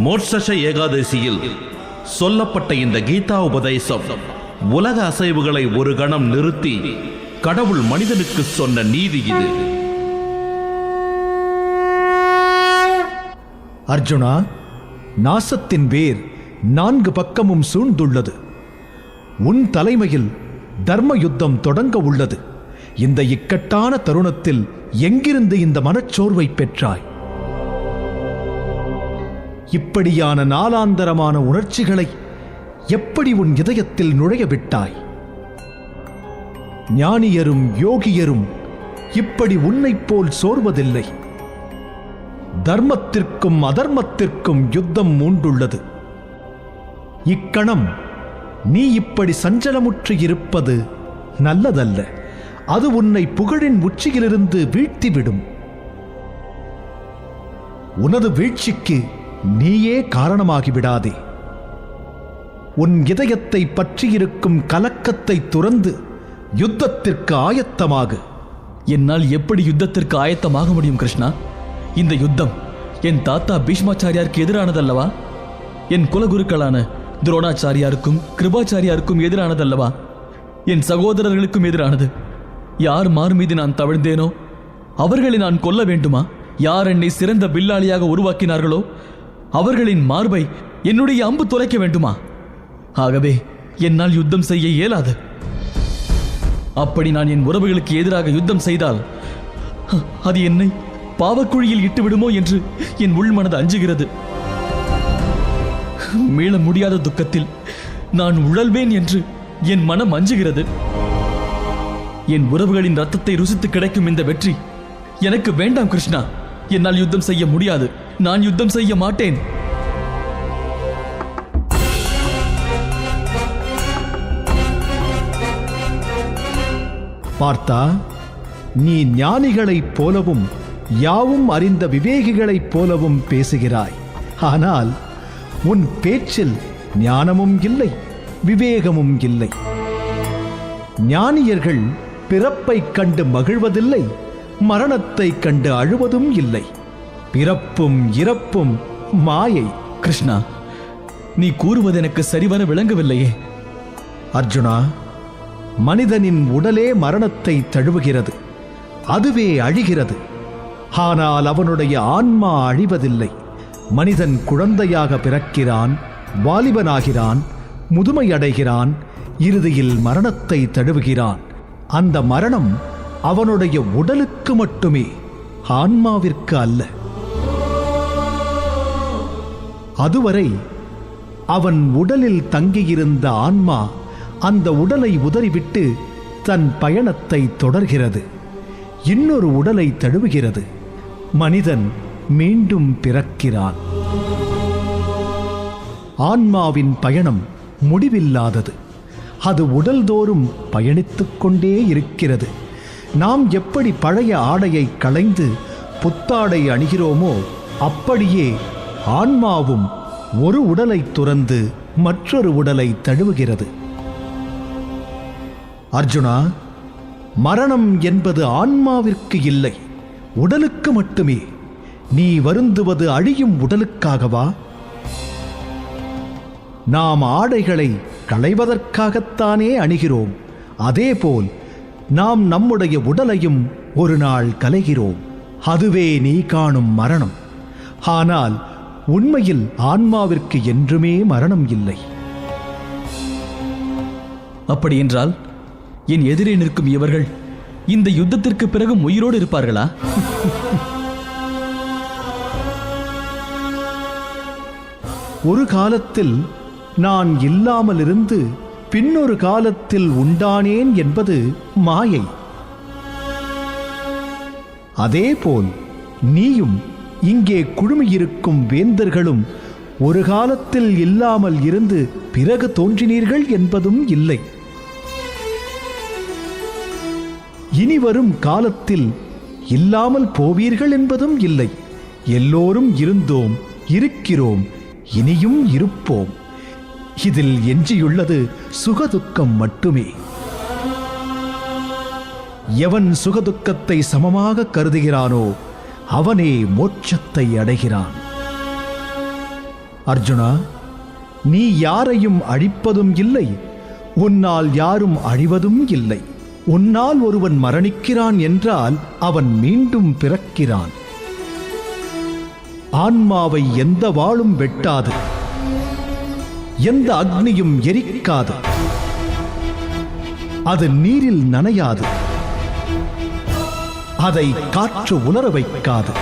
மோட்ச ஏகாதசியில் சொல்லப்பட்ட இந்த கீதா உபதேசம் உலக அசைவுகளை ஒரு கணம் நிறுத்தி கடவுள் மனிதனுக்கு சொன்ன நீதி இது. அர்ஜுனா, நாசத்தின் வேர் 4 பக்கமும் சூழ்ந்துள்ளது. உன் தலைமையில் தர்ம யுத்தம் தொடங்க உள்ளது. இந்த இக்கட்டான தருணத்தில் எங்கிருந்து இந்த மனச்சோர்வை பெற்றாய்? இப்படியான நாளாந்தரமான உணர்ச்சிகளை எப்படி உன் இதயத்தில் நுழைய விட்டாய்? ஞானியரும் யோகியரும் இப்படி உன்னைப் போல் சோர்வதில்லை. தர்மத்திற்கும் அதர்மத்திற்கும் யுத்தம் மூண்டுள்ளது. இக்கணம் நீ இப்படி சஞ்சலமுற்று இருப்பது நல்லதல்ல. அது உன்னை புகழின் உச்சியிலிருந்து வீழ்த்திவிடும். உனது வீழ்ச்சிக்கு நீயே காரணமாகிவிடாதே. உன் இதயத்தை பற்றியிருக்கும் கலக்கத்தை துறந்து யுத்தத்திற்கு ஆயத்தமாகு. என்னால் எப்படி யுத்தத்திற்கு ஆயத்தமாக முடியும் கிருஷ்ணா? இந்த யுத்தம் என் தாத்தா பீஷ்மாச்சாரியாருக்கு எதிரானதல்லவா? என் குலகுருக்களான துரோணாச்சாரியாருக்கும் கிருபாச்சாரியாருக்கும் எதிரானதல்லவா? என் சகோதரர்களுக்கும் எதிரானது. யார் மார் மீது நான் தவிழ்ந்தேனோ அவர்களை நான் கொல்ல வேண்டுமா? யார் என்னை சிறந்த வில்லாளியாக உருவாக்கினார்களோ அவர்களின் மார்பை என்னுடைய அம்பு தொலைக்க வேண்டுமா? ஆகவே என்னால் யுத்தம் செய்ய இயலாது. அப்படி நான் என் உறவுகளுக்கு எதிராக யுத்தம் செய்தால் அது என்னை பாவக்குழியில் இட்டு விடுமோ என்று என் உள்மனது அஞ்சுகிறது. மீள முடியாத துக்கத்தில் நான் உழல்வேன் என்று என் மனம் அஞ்சுகிறது. என் உறவுகளின் ரத்தத்தை ருசித்து கிடைக்கும் இந்த வெற்றி எனக்கு வேண்டாம் கிருஷ்ணா. என்னால் யுத்தம் செய்ய முடியாது. நான் யுத்தம் செய்ய மாட்டேன். பார்த்தா, நீ ஞானிகளைப் போலவும் யாவும் அறிந்த விவேகிகளைப் போலவும் பேசுகிறாய். ஆனால் உன் பேச்சில் ஞானமும் இல்லை, விவேகமும் இல்லை. ஞானியர்கள் பிறப்பைக் கண்டு மகிழ்வதில்லை, மரணத்தைக் கண்டு அழுவதும் இல்லை. பிறப்பும் இறப்பும் மாயை. கிருஷ்ணா, நீ கூறுவது எனக்கு சரிவர விளங்கவில்லையே. அர்ஜுனா, மனிதனின் உடலே மரணத்தை தழுவுகிறது, அதுவே அழிகிறது. ஆனால் அவனுடைய ஆன்மா அழிவதில்லை. மனிதன் குழந்தையாக பிறக்கிறான், வாலிபனாகிறான், முதுமை அடைகிறான், இறுதியில் மரணத்தை தழுவுகிறான். அந்த மரணம் அவனுடைய உடலுக்கு மட்டுமே, ஆன்மாவிற்கு அல்ல. அதுவரை அவன் உடலில் தங்கியிருந்த ஆன்மா அந்த உடலை உதறிவிட்டு தன் பயணத்தை தொடர்கிறது, இன்னொரு உடலை தழுவுகிறது. மனிதன் மீண்டும் பிறக்கிறான். ஆன்மாவின் பயணம் முடிவில்லாதது. அது உடல்தோறும் பயணித்துக் கொண்டே இருக்கிறது. நாம் எப்படி பழைய ஆடையை களைந்து புத்தாடை அணிகிறோமோ அப்படியே ஆன்மாவும் ஒரு உடலை துறந்து மற்றொரு உடலை தழுவுகிறது. அர்ஜுனா, மரணம் என்பது ஆன்மாவிற்கு இல்லை, உடலுக்கு மட்டுமே. நீ வருந்துவது அழியும் உடலுக்காகவா? நாம் ஆடைகளை களைவதற்காகத்தானே அணிகிறோம். அதேபோல் நாம் நம்முடைய உடலையும் ஒரு நாள் களைகிறோம். அதுவே நீ காணும் மரணம். ஆனால் உண்மையில் ஆன்மாவிற்கு என்றுமே மரணம் இல்லை. அப்படியென்றால் என் எதிரே நிற்கும் இவர்கள் இந்த யுத்தத்திற்கு பிறகு உயிரோடு இருப்பார்களா? ஒரு காலத்தில் நான் இல்லாமல் இருந்து பின்னொரு காலத்தில் உண்டானேன் என்பது மாயை. அதேபோல் நீயும் இங்கே குழுமியிருக்கும் வேந்தர்களும் ஒரு காலத்தில் இல்லாமல் இருந்து பிறகு தோன்றினீர்கள் என்பதும் இல்லை. இனிவரும் காலத்தில் இல்லாமல் போவீர்கள் என்பதும் இல்லை. எல்லோரும் இருந்தோம், இருக்கிறோம், இனியும் இருப்போம். இதில் எஞ்சியுள்ளது சுகதுக்கம் மட்டுமே. எவன் சுகதுக்கத்தை சமமாக கருதுகிறானோ அவனே மோட்சத்தை அடைகிறான். அர்ஜுனா, நீ யாரையும் அழிப்பதும் இல்லை, உன்னால் யாரும் அழிவதும் இல்லை. உன்னால் ஒருவன் மரணிக்கிறான் என்றால் அவன் மீண்டும் பிறக்கிறான். ஆன்மாவை எந்த வாளும் வெட்டாது, எந்த அக்னியும் எரிக்காது, அது நீரில் நனையாது, அதை காற்று உலர வைக்காது.